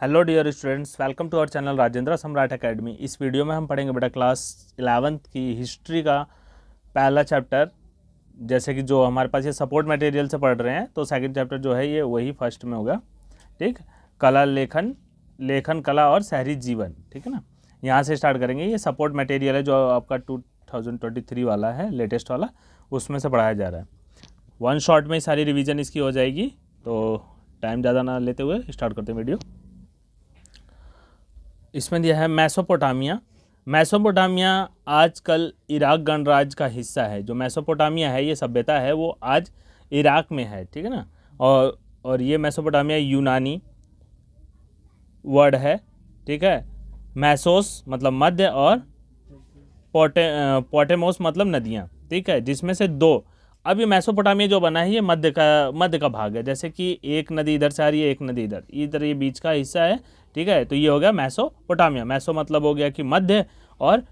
Hello dear students, welcome to our channel Rajendra Samrat academy. इस video में हम पढ़ेंगे बेटा क्लास 11th की हिस्ट्री का पहला चैप्टर। जैसे कि जो हमारे पास ये सपोर्ट मटेरियल से पढ़ रहे हैं तो सेकंड चैप्टर जो है ये वही फर्स्ट में होगा। ठीक, कला लेखन कला और शहरी जीवन। ठीक है ना, यहाँ से स्टार्ट करेंगे। ये सपोर्ट मटेरियल है जो आपका 2023 वाला है, लेटेस्ट वाला, उसमें से पढ़ाया जा रहा है। वन शॉट में सारी रिवीजन इसकी हो जाएगी, तो टाइम ज़्यादा ना लेते हुए स्टार्ट करते हैं वीडियो। इसमें दिया है मेसोपोटामिया। मेसोपोटामिया आजकल इराक गणराज्य का हिस्सा है। जो मेसोपोटामिया है, ये सभ्यता है, वो आज इराक में है। ठीक है ना, और ये मेसोपोटामिया यूनानी वर्ड है। ठीक है, मैसोस मतलब मध्य और पोटेमोस मतलब नदियाँ। ठीक है, जिसमें से दो, अब ये मेसोपोटामिया जो बना है ये मध्य का भाग है। जैसे कि एक नदी इधर से आ रही है, एक नदी इधर ये बीच का हिस्सा है। ठीक है, तो ये हो गया मेसोपोटामिया। मेसो मतलब हो गया कि मध्य, और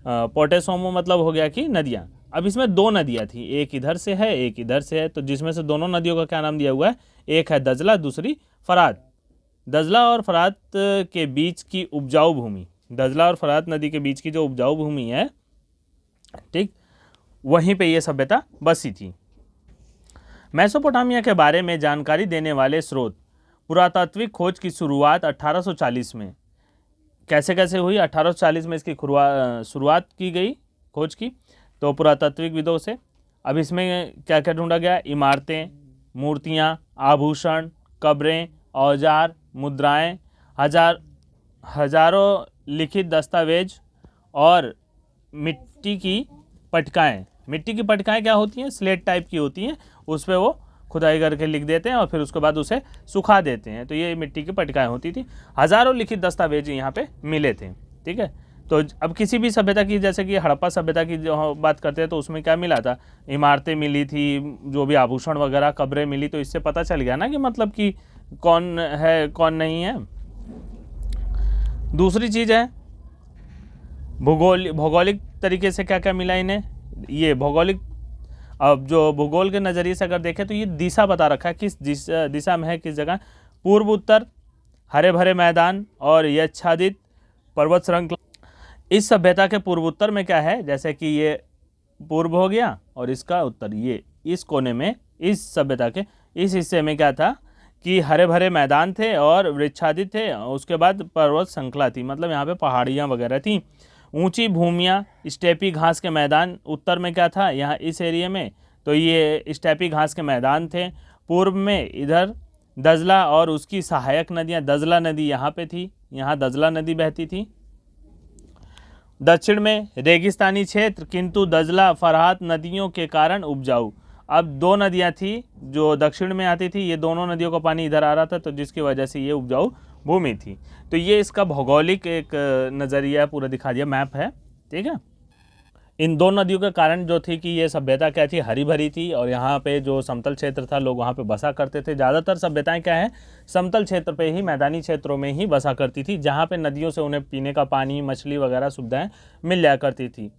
पोटेसोमो मतलब हो गया कि नदियाँ। अब इसमें दो नदियाँ थी, एक इधर से है, एक इधर से है। तो जिसमें से दोनों नदियों का क्या नाम दिया हुआ है, एक है दजला, दूसरी फरात। दजला और फरात के बीच की उपजाऊ भूमि, दजला और फरात नदी के बीच की जो उपजाऊ भूमि है, ठीक, वहीं पे ये सभ्यता बसी थी। मेसोपोटामिया के बारे में जानकारी देने वाले स्रोत। पुरातात्विक खोज की शुरुआत 1840 में। कैसे कैसे हुई? 1840 में इसकी शुरुआत की गई खोज की, तो पुरातात्विक विदों से। अब इसमें क्या क्या ढूंढा गया? इमारतें, मूर्तियाँ, आभूषण, कब्रें, औजार, मुद्राएं, हजारों लिखित दस्तावेज और मिट्टी की पटकाएँ। मिट्टी की पटकाएँ क्या होती हैं? स्लेट टाइप की होती हैं, उस पर वो खुदाई करके लिख देते हैं और फिर उसके बाद उसे सुखा देते हैं। तो ये मिट्टी की पटकाएँ होती थी। हज़ारों लिखित दस्तावेज यहाँ पे मिले थे। ठीक है, तो अब किसी भी सभ्यता की, जैसे कि हड़प्पा सभ्यता की जो बात करते हैं तो उसमें क्या मिला था? इमारतें मिली थी, जो भी आभूषण वगैरह, कब्रें मिली। तो इससे पता चल गया ना कि मतलब कि कौन है कौन नहीं है। दूसरी चीज़ है भौगोलिक तरीके से क्या क्या मिला इन्हें। ये भौगोलिक, अब जो भूगोल के नज़रिए से अगर देखें तो ये दिशा बता रखा है, किस दिशा में है, किस जगह। पूर्व उत्तर, हरे भरे मैदान और यच्छादित पर्वत श्रृंखला। इस सभ्यता के पूर्व उत्तर में क्या है? जैसे कि ये पूर्व हो गया और इसका उत्तर, ये इस कोने में, इस सभ्यता के इस हिस्से में क्या था कि हरे भरे मैदान थे और वृक्षादित थे। उसके बाद पर्वत श्रृंखला थी, मतलब यहाँ पे पहाड़ियाँ वगैरह थी। ऊंची भूमियाँ, स्टेपी घास के मैदान। उत्तर में क्या था यहाँ इस एरिया में? तो ये स्टेपी घास के मैदान थे। पूर्व में इधर दजला और उसकी सहायक नदियाँ, दजला नदी यहाँ पे थी, यहाँ दजला नदी बहती थी। दक्षिण में रेगिस्तानी क्षेत्र, किंतु दजला फरहात नदियों के कारण उपजाऊ। अब दो नदियाँ थी जो दक्षिण में आती थी, ये दोनों नदियों का पानी इधर आ रहा था, तो जिसकी वजह से ये उपजाऊ भूमि थी। तो ये इसका भौगोलिक एक नज़रिया पूरा दिखा दिया, मैप है। ठीक है, इन दो नदियों के कारण जो थी कि ये सभ्यता क्या थी, हरी भरी थी, और यहाँ पे जो समतल क्षेत्र था लोग वहाँ पे बसा करते थे। ज़्यादातर सभ्यताएं क्या है, समतल क्षेत्र पे ही, मैदानी क्षेत्रों में ही बसा करती थी, जहाँ पे नदियों से उन्हें पीने का पानी, मछली वगैरह सुविधाएं मिल जाया करती थी।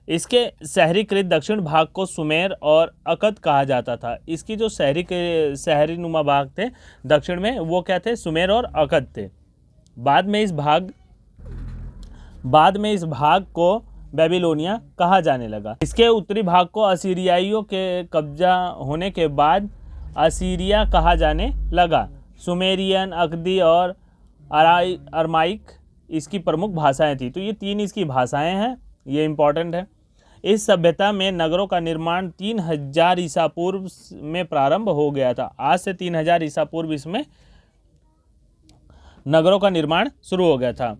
इसके शहरीकृत दक्षिण भाग को सुमेर और अकद कहा जाता था। इसकी जो शहरी नुमा भाग थे दक्षिण में, वो क्या थे? सुमेर और अकद थे। बाद में इस भाग को बेबीलोनिया कहा जाने लगा। इसके उत्तरी भाग को असीरियाइयों के कब्जा होने के बाद असीरिया कहा जाने लगा। सुमेरियन, अकदी और अरमाइक इसकी प्रमुख भाषाएं थी। तो ये तीन इसकी भाषाएं हैं, ये इंपॉर्टेंट है। इस सभ्यता में नगरों का निर्माण 3000 ईसा पूर्व में प्रारंभ हो गया था। आज से 3000 ईसा पूर्व इसमें नगरों का निर्माण शुरू हो गया था।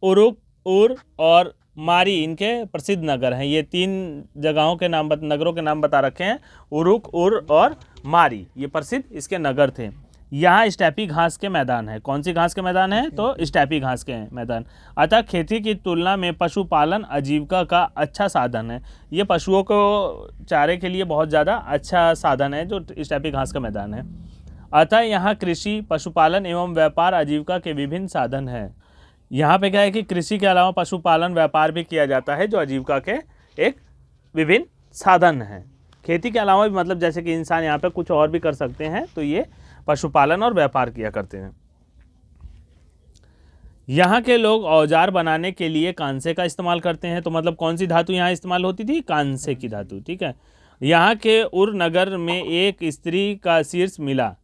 उरुक, उर और मारी इनके प्रसिद्ध नगर हैं। ये तीन जगहों के नाम, नगरों के नाम बता रखे हैं। उरुक, उर और मारी, ये प्रसिद्ध इसके नगर थे। यहाँ स्टेपी घास के मैदान है। कौन सी घास के मैदान है? तो स्टेपी घास के मैदान। अतः खेती की तुलना में पशुपालन आजीविका का अच्छा साधन है। ये पशुओं को चारे के लिए बहुत ज़्यादा अच्छा साधन है जो स्टेपी घास का मैदान है। अतः यहाँ कृषि, पशुपालन एवं व्यापार आजीविका के विभिन्न साधन हैं। यहाँ पे क्या है कि कृषि के अलावा पशुपालन, व्यापार भी किया जाता है, जो आजीविका के एक विभिन्न साधन हैं। खेती के अलावा भी, मतलब जैसे कि इंसान यहाँ पे कुछ और भी कर सकते हैं, तो ये पशुपालन और व्यापार किया करते हैं। यहाँ के लोग औजार बनाने के लिए कांसे का इस्तेमाल करते हैं। तो मतलब कौन सी धातु यहाँ इस्तेमाल होती थी? कांसे की धातु। ठीक है। यहाँ के उर नगर में एक स्त्री का शीर्ष मिला।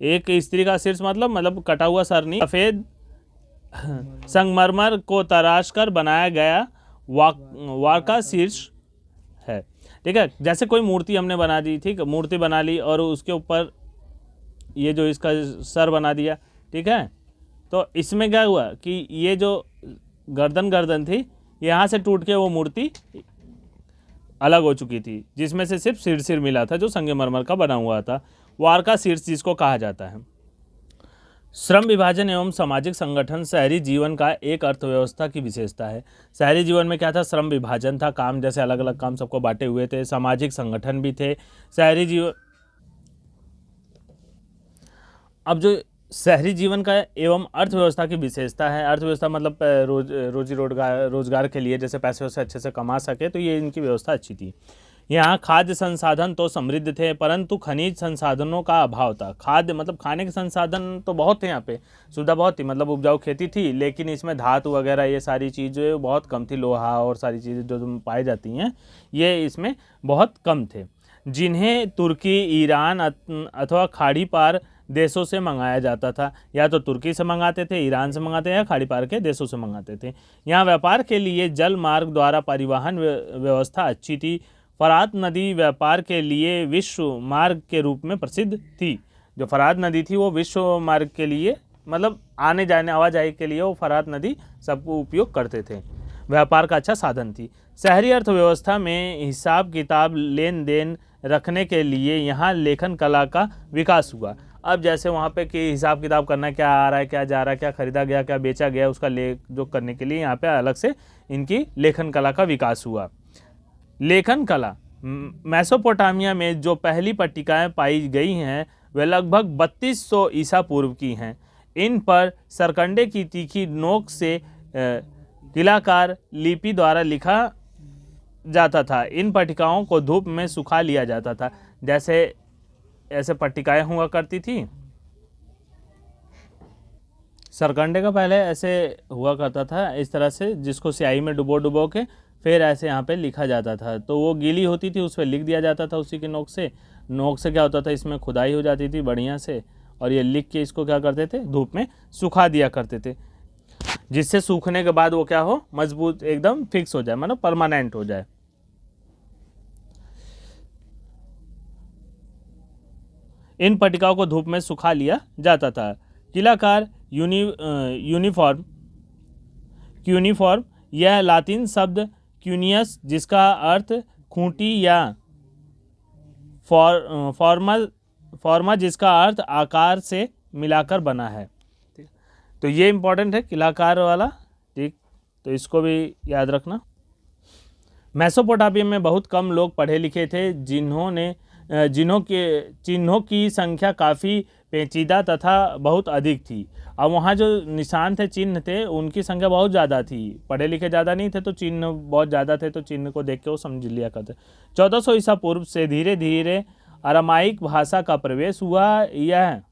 एक स्त्री का शीर्ष मतलब कटा हुआ सर नहीं, सफ़ेद संगमरमर को तराश कर बनाया गया वाका शीर्ष है। ठीक है। जैसे कोई मूर्ति हमने बना दी, ठीक है, मूर्ति बना ली और उसके ऊपर ये जो इसका सर बना दिया। ठीक है। तो इसमें क्या हुआ कि ये जो गर्दन थी, यहाँ से टूट के वो मूर्ति अलग हो चुकी थी, जिसमें से सिर्फ सिर मिला था जो संगमरमर का बना हुआ था। वार्का शीर्ष जिसको कहा जाता है। श्रम विभाजन एवं सामाजिक संगठन शहरी जीवन का एक अर्थव्यवस्था की विशेषता है। शहरी जीवन में क्या था? श्रम विभाजन था, काम जैसे अलग अलग काम सबको बांटे हुए थे, सामाजिक संगठन भी थे। शहरी जीवन, अब जो शहरी जीवन का एवं अर्थव्यवस्था की विशेषता है, अर्थव्यवस्था मतलब रोजी रोजगार के लिए जैसे पैसे वैसे अच्छे से कमा सके, तो ये इनकी व्यवस्था अच्छी थी। यहाँ खाद्य संसाधन तो समृद्ध थे, परंतु खनिज संसाधनों का अभाव था। खाद्य मतलब खाने के संसाधन तो बहुत थे, यहाँ पे सुविधा बहुत थी, मतलब उपजाऊ खेती थी, लेकिन इसमें धातु वगैरह ये सारी चीज़ें बहुत कम थी। लोहा और सारी चीज़ें जो पाई जाती हैं ये इसमें बहुत कम थे, जिन्हें तुर्की, ईरान अथवा खाड़ी पार देशों से मंगाया जाता था। या तो तुर्की से मंगाते थे, ईरान से मंगाते या खाड़ी पार के देशों से मंगाते थे। यहाँ व्यापार के लिए जल मार्ग द्वारा परिवहन व्यवस्था अच्छी थी। फरात नदी व्यापार के लिए विश्व मार्ग के रूप में प्रसिद्ध थी। जो फरात नदी थी वो विश्व मार्ग के लिए, मतलब आने जाने आवाजाही के लिए वो फरात नदी सबको उपयोग करते थे, व्यापार का अच्छा साधन थी। शहरी अर्थव्यवस्था में हिसाब किताब लेन देन रखने के लिए यहाँ लेखन कला का विकास हुआ। अब जैसे वहाँ पे कि हिसाब किताब करना, क्या आ रहा है, क्या जा रहा है, क्या खरीदा गया, क्या बेचा गया, उसका लेख जो करने के लिए यहाँ पे अलग से इनकी लेखन कला का विकास हुआ। लेखन कला, मेसोपोटामिया में जो पहली पट्टिकाएँ पाई गई हैं वे लगभग 3200 ईसा पूर्व की हैं। इन पर सरकंडे की तीखी नोक से किलाकार लिपि द्वारा लिखा जाता था। इन पट्टिकाओं को धूप में सुखा लिया जाता था। जैसे ऐसे पट्टिकाएं हुआ करती थी, सरकंडे का पहले ऐसे हुआ करता था इस तरह से, जिसको स्याही में डुबो के फिर ऐसे यहाँ पे लिखा जाता था। तो वो गीली होती थी, उस पर लिख दिया जाता था उसी के नोक से। नोक से क्या होता था, इसमें खुदाई हो जाती थी बढ़िया से, और ये लिख के इसको क्या करते थे, धूप में सुखा दिया करते थे, जिससे सूखने के बाद वो क्या हो, मजबूत एकदम फिक्स हो जाए, मतलब परमानेंट हो जाए। इन पट्टिकाओं को धूप में सुखा लिया जाता था। किलाकार क्यूनिफॉर्म, यह लातिन शब्द क्यूनियस जिसका अर्थ खूंटी या फॉर्मा जिसका अर्थ आकार से मिलाकर बना है। तो ये इंपॉर्टेंट है किलाकार वाला, ठीक, तो इसको भी याद रखना। मेसोपोटामिया में बहुत कम लोग पढ़े लिखे थे, चिन्हों की संख्या काफ़ी पेचीदा तथा बहुत अधिक थी। अब वहाँ जो निशान थे, चिन्ह थे, उनकी संख्या बहुत ज़्यादा थी। पढ़े लिखे ज़्यादा नहीं थे तो चिन्ह बहुत ज़्यादा थे, तो चिन्ह को देख के वो समझ लिया करते। 1400 ईसा पूर्व से धीरे धीरे अरामाइक भाषा का प्रवेश हुआ। यह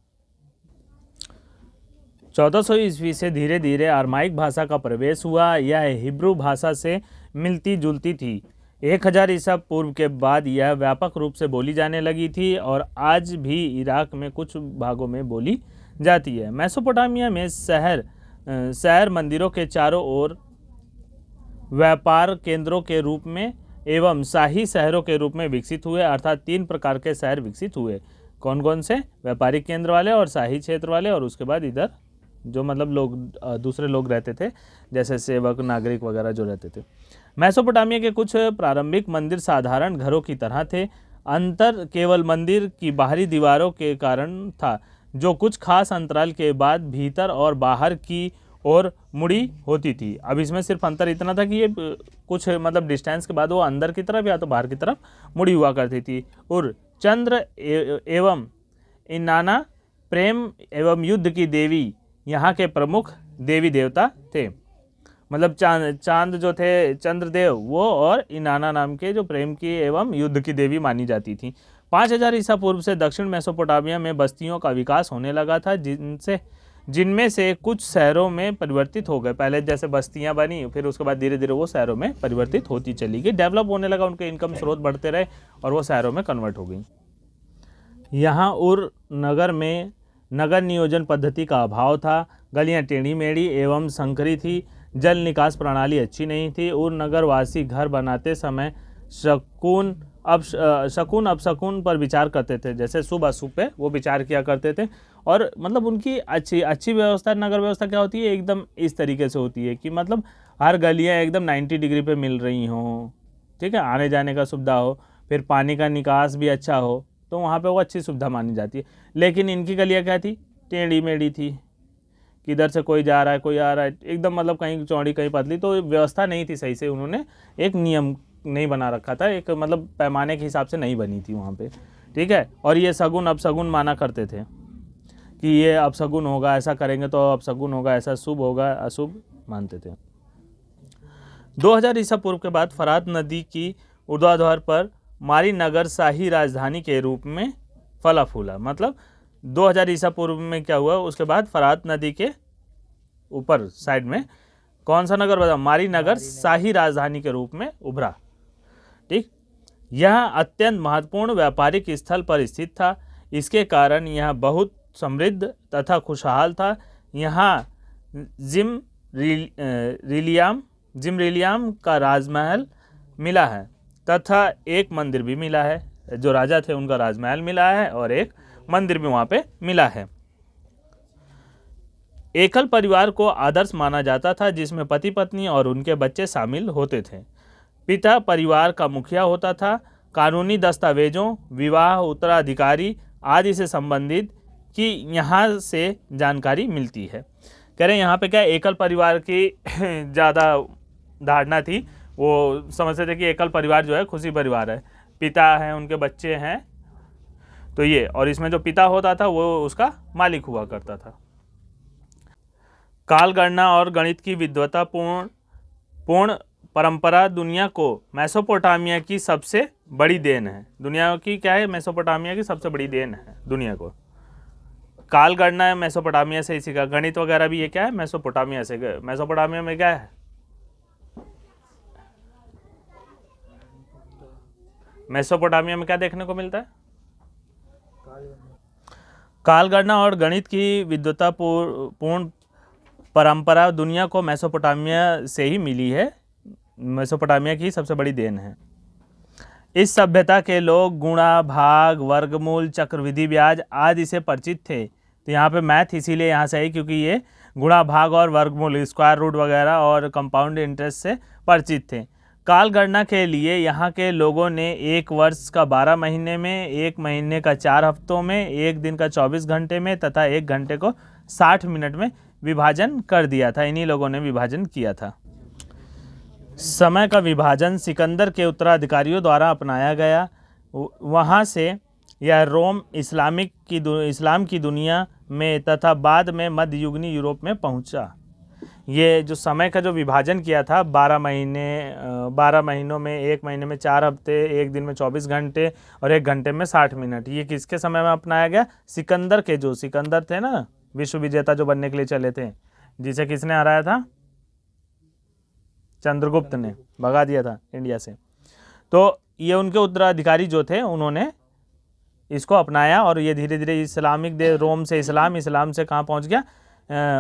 1400 ईस्वी से धीरे धीरे अरामाइक भाषा का प्रवेश हुआ। यह हिब्रू भाषा से मिलती जुलती थी। 1000 ईसा पूर्व के बाद यह व्यापक रूप से बोली जाने लगी थी और आज भी इराक में कुछ भागों में बोली जाती है। मेसोपोटामिया में शहर मंदिरों के चारों ओर व्यापार केंद्रों के रूप में एवं शाही शहरों के रूप में विकसित हुए, अर्थात 3 प्रकार के शहर विकसित हुए। कौन कौन से? व्यापारिक केंद्र वाले और शाही क्षेत्र वाले, और उसके बाद इधर जो मतलब लोग दूसरे लोग रहते थे, जैसे सेवक, नागरिक वगैरह जो रहते थे। मेसोपोटामिया के कुछ प्रारंभिक मंदिर साधारण घरों की तरह थे। अंतर केवल मंदिर की बाहरी दीवारों के कारण था, जो कुछ खास अंतराल के बाद भीतर और बाहर की ओर मुड़ी होती थी। अब इसमें सिर्फ अंतर इतना था कि ये कुछ मतलब डिस्टेंस के बाद वो अंदर की तरफ या तो बाहर की तरफ मुड़ी हुआ करती थी। और चंद्र एवं इनाना, प्रेम एवं युद्ध की देवी यहाँ के प्रमुख देवी देवता थे। मतलब चांद जो थे, चंद्रदेव, वो और इनाना नाम के जो प्रेम की एवं युद्ध की देवी मानी जाती थी। 5000 ईसा पूर्व से दक्षिण मेसोपोटामिया में बस्तियों का विकास होने लगा था, जिनमें से कुछ शहरों में परिवर्तित हो गए। पहले जैसे बस्तियां बनी, फिर उसके बाद धीरे धीरे वो शहरों में परिवर्तित होती चली गई, डेवलप होने लगा, उनके इनकम स्रोत बढ़ते रहे और वो शहरों में कन्वर्ट हो गई। यहाँ उर नगर में नगर नियोजन पद्धति का अभाव था, गलियाँ टेढ़ी मेढ़ी एवं संकरी थी, जल निकास प्रणाली अच्छी नहीं थी। उर नगर वासी घर बनाते समय शकुन अपशकुन पर विचार करते थे, जैसे शुभ अशुभ पे वो विचार किया करते थे। और मतलब उनकी अच्छी व्यवस्था, नगर व्यवस्था क्या होती है, एकदम इस तरीके से होती है कि मतलब हर गलियाँ एकदम 90 डिग्री पे मिल रही हों, ठीक है, आने जाने का सुविधा हो, फिर पानी का निकास भी अच्छा हो, तो वहाँ पे वो अच्छी सुविधा मानी जाती है। लेकिन इनकी गलियाँ क्या थी, टेढ़ी मेढ़ी थी, किधर से कोई जा रहा है कोई आ रहा है, एकदम मतलब कहीं चौड़ी कहीं पतली, तो व्यवस्था नहीं थी सही से, उन्होंने एक नियम नहीं बना रखा था, एक मतलब पैमाने के हिसाब से नहीं बनी थी वहाँ पे, ठीक है। और ये सगुन अपशगुन माना करते थे कि ये अपशगुन होगा, ऐसा करेंगे तो अपशगुन होगा, ऐसा शुभ होगा, अशुभ मानते थे। 2000 ईसा पूर्व के बाद फरात नदी की ऊर्ध्वाधर पर मारी नगर शाही राजधानी के रूप में फला फूला। मतलब 2000 ईसा पूर्व में क्या हुआ, उसके बाद फरात नदी के ऊपर साइड में कौन सा नगर बना, मारी नगर शाही राजधानी के रूप में उभरा, ठीक। यह अत्यंत महत्वपूर्ण व्यापारिक स्थल पर स्थित था, इसके कारण यह बहुत समृद्ध तथा खुशहाल था। यहाँ जिमरिलियाम का राजमहल मिला है तथा एक मंदिर भी मिला है, जो राजा थे उनका राजमहल मिला है और एक मंदिर भी वहाँ पे मिला है। एकल परिवार को आदर्श माना जाता था, जिसमें पति पत्नी और उनके बच्चे शामिल होते थे। पिता परिवार का मुखिया होता था। कानूनी दस्तावेजों, विवाह, उत्तराधिकारी आदि से संबंधित की यहाँ से जानकारी मिलती है। कह रहे हैं यहाँ पे क्या एकल परिवार की ज़्यादा धारणा थी, वो समझते थे कि एकल परिवार जो है खुशी परिवार है, पिता हैं उनके बच्चे हैं, तो ये, और इसमें जो पिता होता था वो उसका मालिक हुआ करता था। काल गणना और गणित की विद्वता पूर्ण परंपरा दुनिया को मेसोपोटामिया की सबसे बड़ी देन है। दुनिया की क्या है, मेसोपोटामिया की सबसे बड़ी देन है दुनिया को। काल गणना मेसोपोटामिया से ही सीखा, गणित वगैरह भी ये क्या है, मेसोपोटामिया से। मेसोपोटामिया में क्या है, मेसोपोटामिया में क्या देखने को मिलता है, काल गणना और गणित की विद्वता पूर्ण परंपरा दुनिया को मेसोपोटामिया से ही मिली है, मेसोपोटामिया की सबसे बड़ी देन है। इस सभ्यता के लोग गुणा, भाग, वर्गमूल, चक्रवृद्धि ब्याज आदि से परिचित थे। तो यहाँ पे मैथ इसीलिए यहाँ से है क्योंकि ये गुणा, भाग और वर्गमूल, स्क्वायर रूट वगैरह और कंपाउंड इंटरेस्ट से परिचित थे। काल गणना के लिए यहाँ के लोगों ने एक वर्ष का 12 महीने में, एक महीने का 4 हफ्तों में, एक दिन का 24 घंटे में तथा एक घंटे को 60 मिनट में विभाजन कर दिया था। इन्हीं लोगों ने विभाजन किया था। समय का विभाजन सिकंदर के उत्तराधिकारियों द्वारा अपनाया गया। वहाँ से यह रोम, इस्लाम की दुनिया में तथा बाद में मध्ययुगीन यूरोप में पहुँचा। ये जो समय का जो विभाजन किया था 12 महीनों में, एक महीने में 4 हफ्ते, एक दिन में 24 घंटे और एक घंटे में 60 मिनट, ये किसके समय में अपनाया गया, सिकंदर के, जो सिकंदर थे ना विश्व विजेता जो बनने के लिए चले थे, जिसे किसने हराया था, चंद्रगुप्त ने भगा दिया था इंडिया से। तो ये उनके उत्तराधिकारी जो थे उन्होंने इसको अपनाया और ये धीरे धीरे इस्लामिक देश, रोम से इस्लाम से कहाँ पहुँच गया,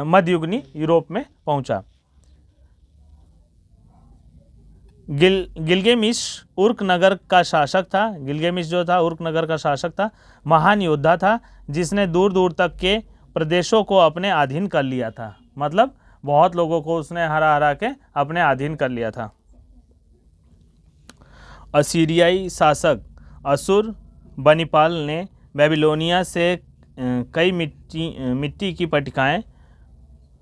मध्ययुगीन यूरोप में पहुँचा। गिलगेमिश उर्क नगर का शासक था। गिलगेमिश जो था उर्क नगर का शासक था, महान योद्धा था, जिसने दूर दूर तक के प्रदेशों को अपने अधीन कर लिया था। मतलब बहुत लोगों को उसने हरा के अपने अधीन कर लिया था। असीरियाई शासक अशुर बनिपाल ने बेबीलोनिया से कई मिट्टी की पट्टिकाएं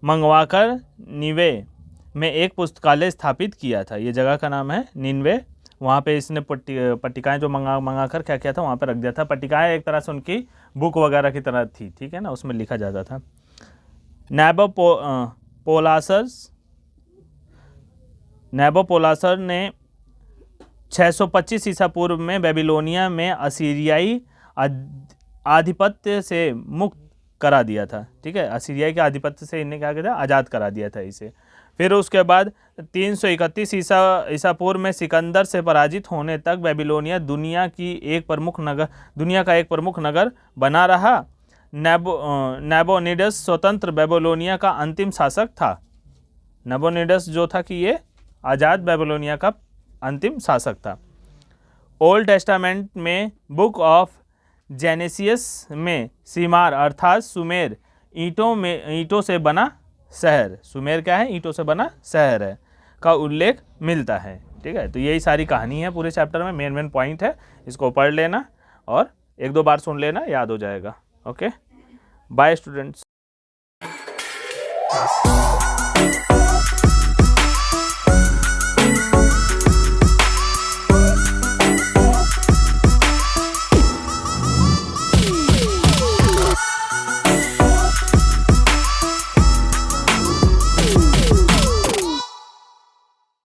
मंगवाकर निवे में एक पुस्तकालय स्थापित किया था। ये जगह का नाम है निन्वे। वहाँ पे इसने पट्टिकाएं जो मंगा कर क्या किया था, वहाँ पे रख दिया था। पट्टिकाएं एक तरह से उनकी बुक वगैरह की तरह थी, ठीक है ना, उसमें लिखा जाता था। नेबोपोलासर ने 625 ईसा पूर्व में बेबीलोनिया में असीरियाई आधिपत्य से मुक्त करा दिया था। ठीक है, असीरिया के आधिपत्य से इन्हें क्या किया था, आज़ाद करा दिया था इसे। फिर उसके बाद 331 ईसा पूर्व में सिकंदर से पराजित होने तक बेबीलोनिया दुनिया का एक प्रमुख नगर बना रहा। नेबोनिडस स्वतंत्र बेबीलोनिया का अंतिम शासक था। नेबोनिडस जो था कि ये आज़ाद बेबीलोनिया का अंतिम शासक था। ओल्ड टेस्टामेंट में बुक ऑफ जेनेसियस में सीमार अर्थात सुमेर ईंटों से बना शहर, सुमेर क्या है, ईंटों से बना शहर है, का उल्लेख मिलता है। ठीक है, तो यही सारी कहानी है पूरे चैप्टर में, मेन पॉइंट है, इसको पढ़ लेना और 1-2 बार सुन लेना, याद हो जाएगा। Okay, bye students.